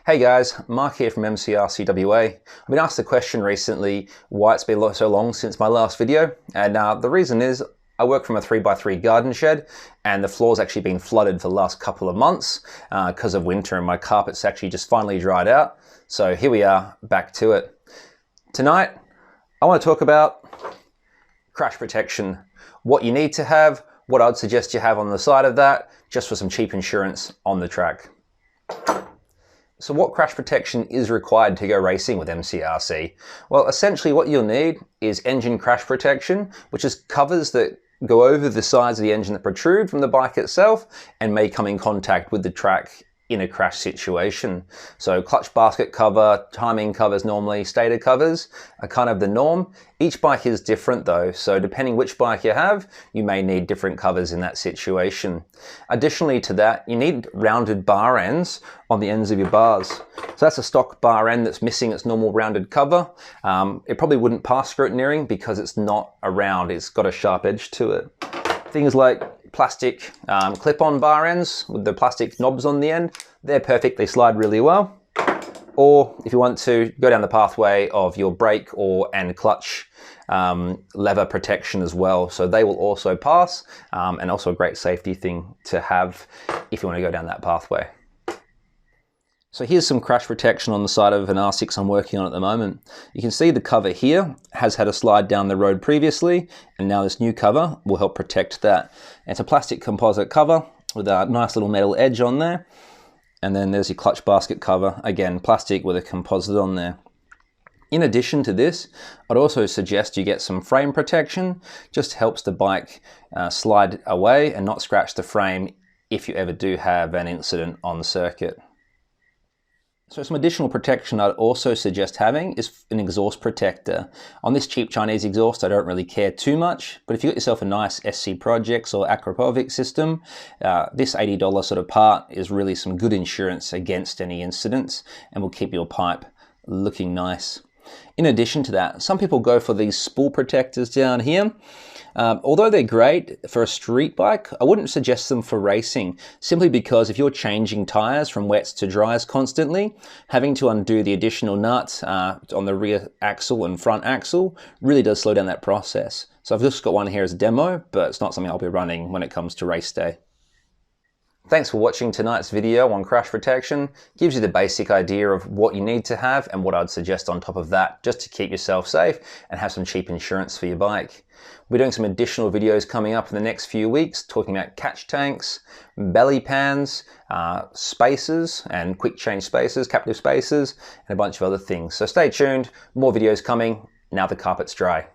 Hey guys, Mark here from MCRCWA. I've been asked the question recently why it's been so long since my last video, and the reason is I work from a 3x3 garden shed and the floor's actually been flooded for the last couple of months because of winter, and my carpet's actually just finally dried out. So here we are, back to it. Tonight I want to talk about crash protection, what you need to have, what I'd suggest you have on the side of that, just for some cheap insurance on the track. So what crash protection is required to go racing with MCRC? Well, essentially what you'll need is engine crash protection, which is covers that go over the sides of the engine that protrude from the bike itself and may come in contact with the track in a crash situation. So clutch basket cover, timing covers normally, stator covers are kind of the norm. Each bike is different though, so depending which bike you have, you may need different covers in that situation. Additionally to that, you need rounded bar ends on the ends of your bars. So that's a stock bar end that's missing its normal rounded cover. It probably wouldn't pass scrutineering because it's not a round, it's got a sharp edge to it. Things like plastic clip-on bar ends with the plastic knobs on the end, they're perfect, they slide really well. Or if you want to go down the pathway of your brake and clutch lever protection as well, so they will also pass, and also a great safety thing to have if you want to go down that pathway. So here's some crash protection on the side of an R6 I'm working on at the moment. You can see the cover here has had a slide down the road previously, and now this new cover will help protect that. It's a plastic composite cover with a nice little metal edge on there. And then there's your clutch basket cover, again, plastic with a composite on there. In addition to this, I'd also suggest you get some frame protection. Just helps the bike slide away and not scratch the frame if you ever do have an incident on the circuit. So some additional protection I'd also suggest having is an exhaust protector. On this cheap Chinese exhaust, I don't really care too much, but if you got yourself a nice SC Projects or Akrapovic system, this $80 sort of part is really some good insurance against any incidents and will keep your pipe looking nice. In addition to that, some people go for these spool protectors down here. Although they're great for a street bike, I wouldn't suggest them for racing, simply because if you're changing tires from wets to dries constantly, having to undo the additional nuts on the rear axle and front axle really does slow down that process. So I've just got one here as a demo, but it's not something I'll be running when it comes to race day. Thanks for watching tonight's video on crash protection. Gives you the basic idea of what you need to have and what I'd suggest on top of that, just to keep yourself safe and have some cheap insurance for your bike. We're doing some additional videos coming up in the next few weeks, talking about catch tanks, belly pans, spacers and quick change spacers, captive spacers, and a bunch of other things. So stay tuned, more videos coming now the carpet's dry.